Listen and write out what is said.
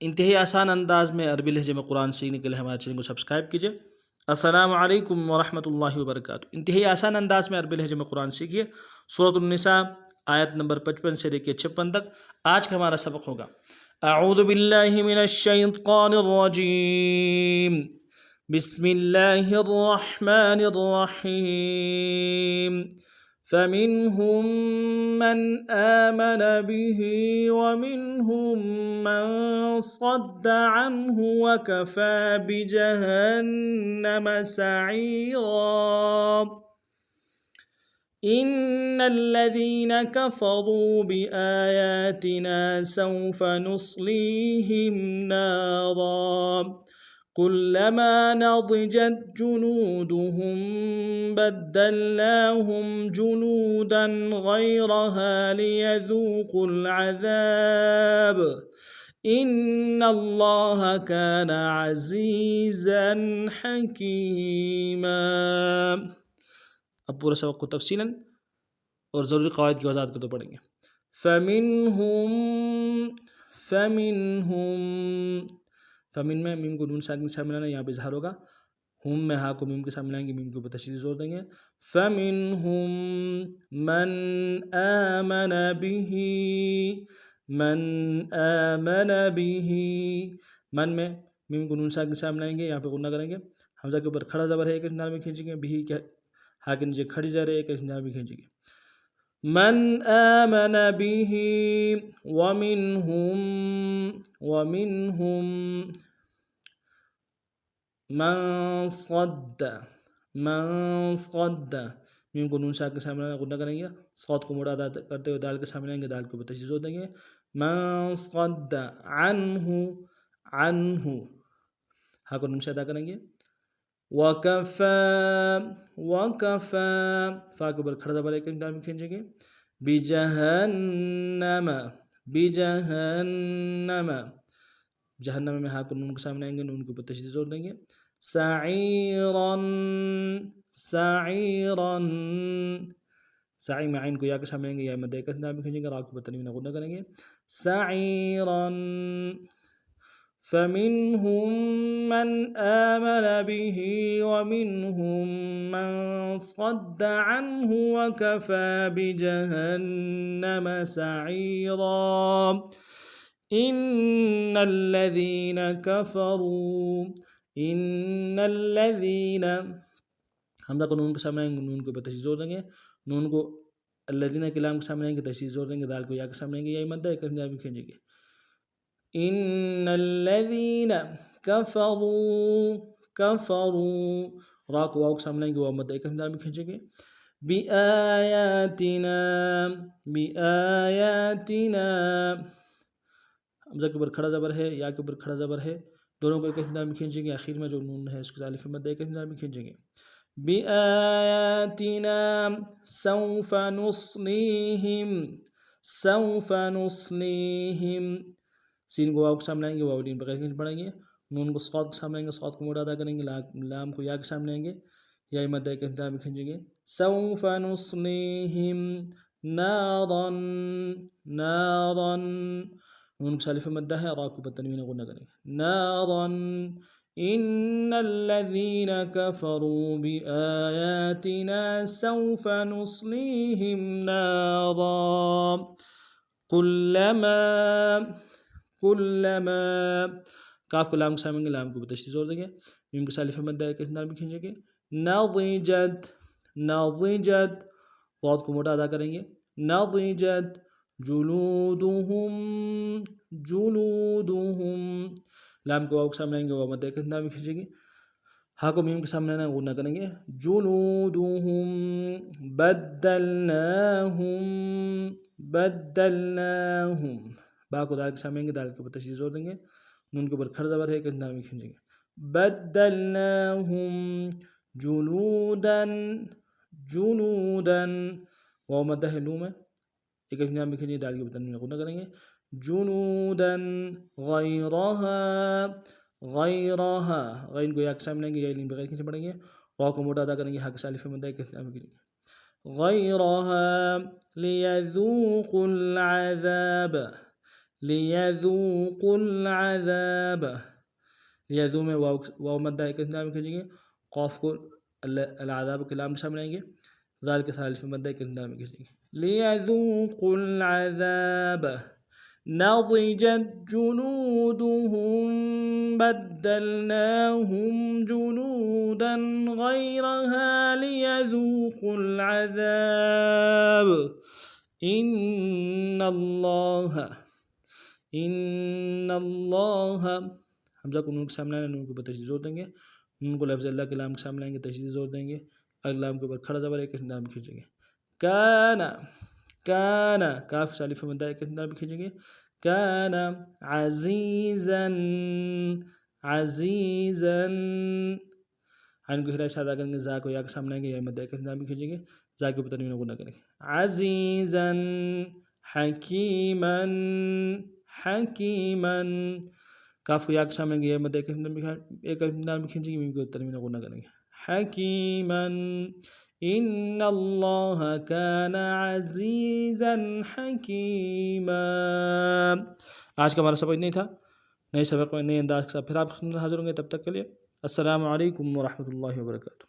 انتہائی آسان انداز میں عربی لہجے میں قرآن سیکھنے کے لیے ہمارے چینل کو سبسکرائب کیجیے۔ السلام علیکم ورحمۃ اللہ وبرکاتہ۔ انتہائی آسان انداز میں عربی لہجے میں قرآن سیکھیے۔ سورۃ النساء آیت نمبر 55 سے لے کے 56 تک آج کا ہمارا سبق ہوگا۔ اعوذ باللہ من الشیطان الرجیم، بسم اللہ الرحمن الرحیم۔ فمنهم من آمن به ومنهم من صد عنه وكفى بجهنم سعيرا إن الذين كفروا بآياتنا سوف نصليهم نارا كلما نضجت جنودهم بدلناهم جنودا غيرها ليذوقوا العذاب إن الله كان عزيزا حكيما۔ اب پورا سبق کو تفصیلاً اور ضروری قواعد کی وضاحت کو تو پڑھیں گے۔ فمن میں میم کو نون ساکن کے سامنے لانا، یہاں پہ اظہار ہوگا۔ ہم میں ہا کو میم کے سامنے لائیں گے، میم کے اوپر تشدید زور دیں گے۔ فمنهم من آمن به، من آمن به، من میں میم کو نون ساکن کے سامنے لائیں گے، یہاں پہ غنہ کریں گے۔ حمزہ کے اوپر کھڑا زبر ہے، ایک کنار میں کھینچیں گے، بھی کے ہا کے نیچے کھڑی زبر ہے، ایک کنار میں کھینچیں گے۔ من آمن به ومنهم من صد، میم کو نون ساکن کے سامنے غنہ کریں گے، صاد کو موڑا ادا کرتے ہوئے دال کے سامنے لائیں گے، دال کے اوپر تشدید زور دیں گے۔ من صد عنہ، ہا کو نون سے ادا کریں گے۔ وکفا، فا کے اوپر کھڑا زبر ایک مقدار میں کھینچیں گے۔ بجہنم، جہنم میں ہا کو نون کے سامنے آئیں گے، نون کے اوپر تشدید زور دیں گے۔ سعیراً، سعی میں عین کو یا کے سامنے آئیں گے، یا مد ایک مقدار میں کھینچیں گے، را کے اوپر تنوین غنہ کریں گے۔ سعیراً فمنهم من آمن به ومنهم من صد عنه وكفى بجهنم سعيرا إن الذين كفروا، إن الذين، حمزہ کو نون کے سامنے آئیں گے، نون کے اوپر تشدید زور دیں گے، نون کو الذین کے لام کے سامنے آئیں گے، تشدید زور دیں گے، دال کو یا کے سامنے آئیں گے، یا مد ایک مقدار میں کھینچیں گے۔ ان الذین کفروا، را کو واو کے سامنے آئیں گے، واو مد ایک مقدار میں کھینچیں گے۔ بآیاتنا، حمزہ کے اوپر کھڑا زبر ہے، یا کے اوپر کھڑا زبر ہے، دونوں کو ایک مقدار میں کھینچیں گے، آخر میں جو نون ہے اس کے الف مد ایک مقدار میں کھینچیں گے۔ بآیاتنا سوف نصلیہم، سین کو واو کے سامنے آئیں گے، واو لین بغیر کھینچ پڑیں گے، نون کو صاد کے سامنے آئیں گے، صاد کو موڑا ادا کریں گے، لام کو یا کے سامنے آئیں گے، یا مد ایک مقدار میں کھینچیں گے۔ سوف نصلیہم نارا، نون کے الف مدہ ہے، را کو تنوین غنہ کریں گے۔ نارا ان الذین کفروا بآیاتنا سوف نصلیہم نارا کلما، کاف کو لام کے سامنے گے، لام کو تشدید زور دیں گے، میم کے الف مدہ ایک مقدار میں کھینچیں گے۔ نضجت، ضاد کو موٹا ادا کریں گے۔ نضجت جلودہم، لام کو واو کے سامنے آئیں گے، واو مد ایک مقدار میں کھینچیں گے، ہا کو میم کے سامنے آنا غنہ کریں گے۔ جلودہم بدلناہم، با کو دال کے سامنے آئیں گے، دال کے اوپر تشدید زور دیں گے، نون کے اوپر کھڑا زبر ہے، ایک مقدار میں کھینچیں گے۔ بدلناہم جلودا، واو مدہ ہے، لوم ہے، ایک مقدار میں کھینچیں گے، دال کے اوپر تنوین غنہ کریں گے۔ جلودا غیرہا، غین کو یا کے سامنے آئیں گے، یا لین بغیر کھینچ پڑیں گے، واو کو موٹا ادا کریں گے، ہا کے الف مدہ ایک مقدار میں کھینچیں گے۔ غیرہا لیذوقوا العذاب، لِيَذُوقُوا الْعَذَابَ، لیذو میں واو مدہ ایک انداز میں کھینچیں گے، قوف کو العذاب کے لام کے سامنے لائیں گے، ذال کے ساتھ الف مدہ ایک انداز میں کھینچیں گے، لِيَذُوقُوا الْعَذَابَ نَضِجَتْ جُلُودُهُمْ بَدَّلْنَاهُمْ جُلُودًا غَيْرَهَا لِيَذُوقُوا الْعَذَابَ إِنَّ اللَّهَ حمزہ کو نون کے سامنے آنا، نون کے اوپر تشدید زور دیں گے، نون کو لفظ اللہ کے لام کے سامنے لائیں گے، تشدید زور دیں گے، لام کے اوپر کھڑا زبر ایک انداز میں کھینچیں گے، کان کاف الف مدہ ایک انداز میں کھینچیں گے، کان عزیزاً عین کو ہرائی سادہ کریں گے، زا کو یا کے سامنے آئیں گے، یا مدہ ایک انداز میں کھینچیں گے، زا کے اوپر تنوین غنہ کریں گے، عزیزاً حکیماً کاف کو یا کے سامنے آئیں گے، یا مدہ ایک انداز میں کھینچیں گے، میم کو تنوین غنہ کریں گے، حکیماً ان اللہ کان عزیزا حکیما۔ آج کا ہمارا سبق نہیں تھا، نئے سبق میں نئے انداز کے ساتھ پھر آپ حاضر ہوں گے، تب تک کے لیے السلام علیکم ورحمۃ اللہ وبرکاتہ۔